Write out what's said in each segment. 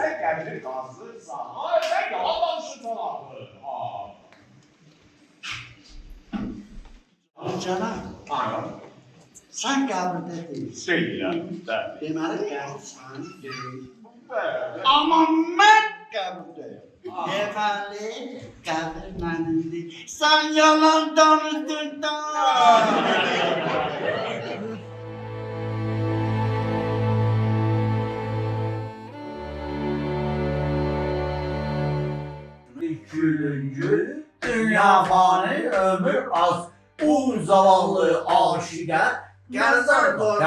Sən qəbri qazırsan. Ay, sən yalan danışırsan axı. Cənab, sən qəbirdə deyilsin. Deyiləm. Deməli, qəbirsən deyil. Bəli. Amma mən qəbirdəyim. Deməli, qəbir mənimdir. Sən yalan danışdın. Gülüncü, dünya fani, ömür az. Bu zavallı aşiqə gəzər doyur.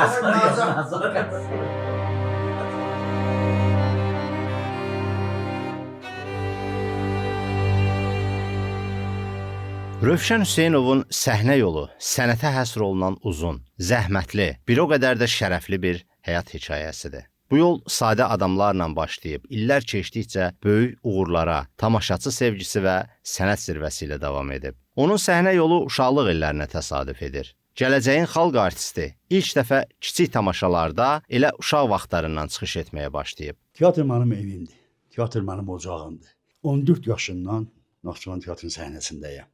Rövşən Hüseynovun səhnə yolu sənətə həsr olunan uzun, zəhmətli, bir o qədər də şərəfli bir həyat hekayəsidir. Bu yol sadə adamlarla başlayıb, illər keçdikcə böyük uğurlara, tamaşaçı sevgisi və sənət zirvəsi ilə davam edib. Onun səhnə yolu uşaqlıq illərinə təsadüf edir. Gələcəyin xalq artisti ilk dəfə kiçik tamaşalarda elə uşaq vaxtlarından çıxış etməyə başlayıb. Teatr mənim evimdir, teatr mənim ocağımdır. 14 yaşından Naxçıvan teatrın səhnəsindəyəm.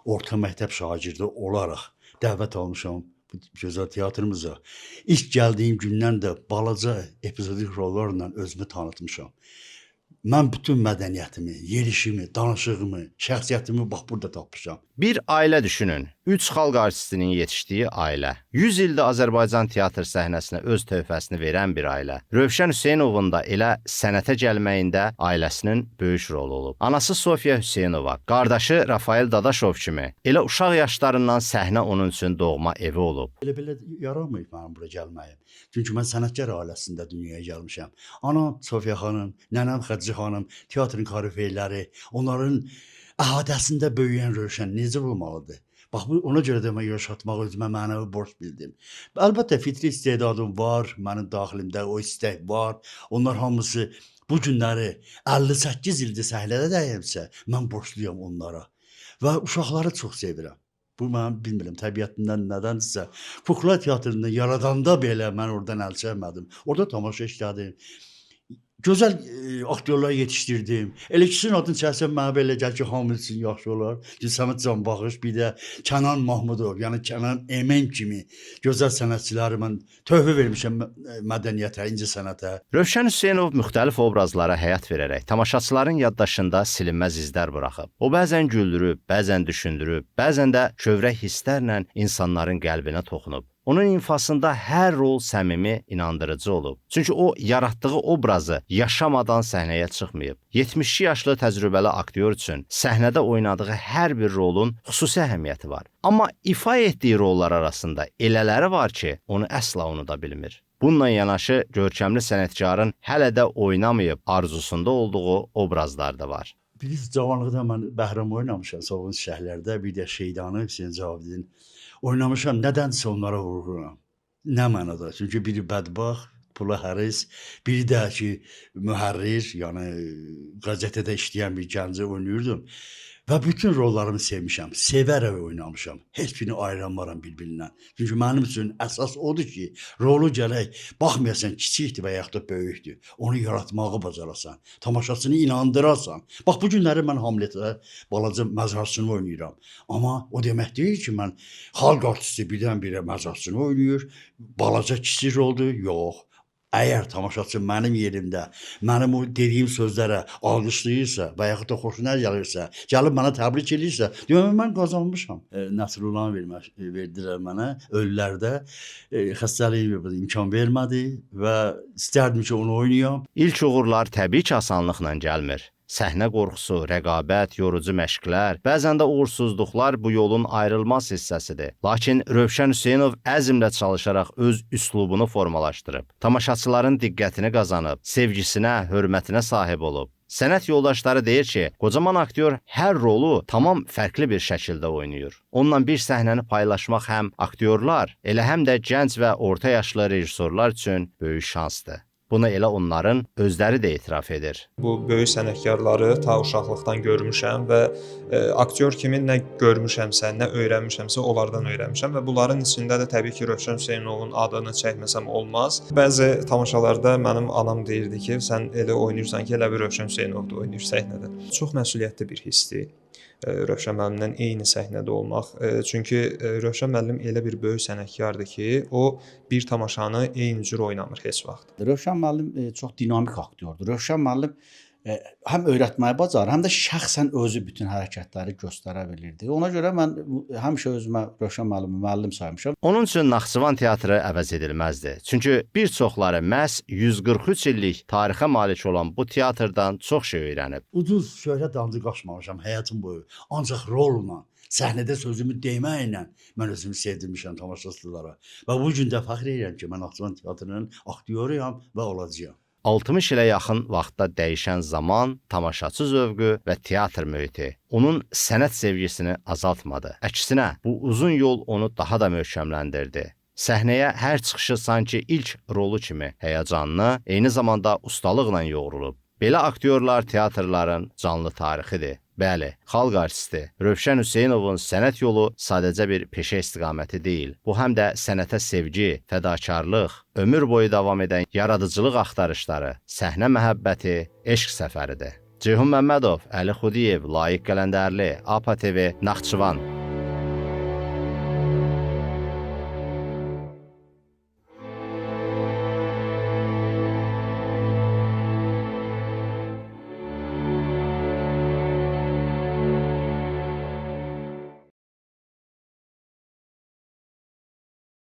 Orta məktəb şagirdi olaraq dəvət almışam bu gözəl teatrımıza. İlk gəldiyim gündən də balaca epizodik rollarla özümü tanıtmışam. Mən bütün mədəniyyətimi, yerişimi, danışığımı, şəxsiyyətimi bax burada tapmışam. Bir ailə düşünün. 3 xalq artistinin yetişdiyi ailə. 100 ildə Azərbaycan teatr səhnəsinə öz töhfəsini verən bir ailə. Rövşən Hüseynovun da elə sənətə gəlməyində ailəsinin böyük rolu olub. Anası Sofiya Hüseynova, qardaşı Rafael Dadaşov kimi elə uşaq yaşlarından səhnə onun üçün doğma evi olub. Belə yaramayıb mənim bura gəlməyim. Çünki mən sənətkar ailəsində dünyaya gəlmişəm. Anam Sofiya xanım, nənəm Xədicə xanım, teatrın korifeyləri, onların əhatəsində böyüyən Rövşən necə olmalıdır? Bax, ona görə də mən yaşatmaq özümə mənəvi borc bildim. Əlbəttə, fitri istedadım var, mənim daxilimdə o istək var. Onlar hamısı bu günləri 58 ildir səhnədə dəyəmsə, mən borçluyam onlara. Və uşaqları çox sevirəm. Bu, mən bilmirəm, təbiətindən nədənsə. Kukla teatrını yaradanda belə mən oradan əl çəkmədim. Orada tamaşa işlədim. Gözəl aktyorlar yetişdirdim. Elə ikisinin adını çəksəm mənə belə gəl ki, hamı üçün yaxşı olar. Səməd Canbaxış, bir də Kənan Mahmudov, yəni Kənan Emen kimi gözəl sənətçiləri mən töhfə vermişəm mədəniyyətə, incə sənətə. Rövşən Hüseynov müxtəlif obrazlara həyat verərək tamaşaçıların yaddaşında silinməz izlər buraxıb. O bəzən güldürüb, bəzən düşündürüb, bəzən də kövrək hisslərlə insanların qəlbinə toxunub. Onun infasında hər rol səmimi, inandırıcı olub. Çünki o, yaratdığı obrazı yaşamadan səhnəyə çıxmayıb. 72 yaşlı təcrübəli aktyor üçün səhnədə oynadığı hər bir rolun xüsusi əhəmiyyəti var. Amma ifa etdiyi rollar arasında elələri var ki, onu əsla unuda bilmir. Bununla yanaşı, görkəmli sənətkarın hələ də oynamayıb arzusunda olduğu obrazlar da var. Bilirsiniz, cavanlıqda mən Bəhram oynamışam, Soğun şəhərlərdə, bir də Şeydanı, Hüseyin Cavidin oynamışam, nədənsə onlara vurğuram. Nə mənada? Çünki biri bədbaxt, pula həris, biri də ki, mühərrir, yəni qəzetədə işləyən bir gənci oynayırdım. Və bütün rollarımı sevmişəm, sevərək oynamışam. Heç birini ayıranmaram bir-birindən. Çünki mənim üçün əsas odur ki, rolu gərək baxmayasan kiçikdir və yaxud da böyükdür. Onu yaratmağı bacarasan, tamaşaçını inandırasan. Bax, bu günləri mən Hamletə balaca məzarçını oynayıram. Amma o demək deyil ki, mən xalq artisti birdən-birə məzarçını oynayır, balaca kiçik roldur, yox. Əgər tamaşaçı mənim yerimdə, mənim o dediyim sözlərə alqışlayırsa və yaxud da xoşuna gəlirsə, gəlib mənə təbrik edirsə, deyəm, mən qazanmışam. Nəsrullanı verdilər mənə, ölülərdə xəstəliyi imkan vermədi və istərdim ki, onu oynayam. İlk uğurlar təbii ki, asanlıqla gəlmir. Səhnə qorxusu, rəqabət, yorucu məşqlər, bəzən də uğursuzluqlar bu yolun ayrılmaz hissəsidir. Lakin Rövşən Hüseynov əzmlə çalışaraq öz üslubunu formalaşdırıb, tamaşaçıların diqqətini qazanıb, sevgisinə, hörmətinə sahib olub. Sənət yoldaşları deyir ki, qocaman aktyor hər rolu tamam fərqli bir şəkildə oynayır. Onunla bir səhnəni paylaşmaq həm aktyorlar, elə həm də gənc və orta yaşlı rejissorlar üçün böyük şansdır. Bunu elə onların özləri də etiraf edir. Bu böyük sənətkarları ta uşaqlıqdan görmüşəm və aktyor kimi nə görmüşəmsə, nə öyrənmişəmsə onlardan öyrənmişəm və bunların içində də təbii ki, Rövşən Hüseynovun adını çəkməsəm olmaz. Bəzi tamaşalarda mənim anam deyirdi ki, sən elə oynayırsan ki, elə bir Rövşən Hüseynovdur oynayır səhnədə. Çox məsuliyyətli bir hissdir. Rövşən müəllimlə eyni səhnədə olmaq. Çünki Rövşən müəllim elə bir böyük sənətkardır ki, o bir tamaşanı eyni cür oynamır heç vaxt. Rövşən müəllim çox dinamik aktyordur. Rövşən müəllim həm öyrətməyi bacarır, həm də şəxsən özü bütün hərəkətləri göstərə bilirdi. Ona görə mən həmişə özümə Rövşən müəllimi müəllim saymışam. Onun üçün Naxçıvan teatrı əvəz edilməzdi. Çünki bir çoxları məhz 143 illik tarixə malik olan bu teatrdan çox şey öyrənib. Ucuz şöhrət dalınca qaçmamışam həyatım boyu. Ancaq rolla, səhnədə sözümü deməklə mən özümü sevdirmişəm tamaşaçılara. Və bu gün də fəxr edirəm ki, mən Naxçıvan teatrının aktyoruyam və olacağam. 60 ilə yaxın vaxtda dəyişən zaman, tamaşaçı zövqü və teatr mühiti onun sənət sevgisini azaltmadı. Əksinə, bu uzun yol onu daha da möhkəmləndirdi. Səhnəyə hər çıxışı sanki ilk rolu kimi həyəcanlı, eyni zamanda ustalıqla yoğrulub. Belə aktyorlar teatrların canlı tarixidir. Bəli, xalq artisti Rövşən Hüseynovun sənət yolu sadəcə bir peşə istiqaməti deyil. Bu həm də sənətə sevgi, fədakarlıq, ömür boyu davam edən yaradıcılıq axtarışları, səhnə məhəbbəti, eşq səfəridir. Ceyhun Məmmədov, Əli Xudiyev, Layiq Qələndərli, APA TV, Naxçıvan.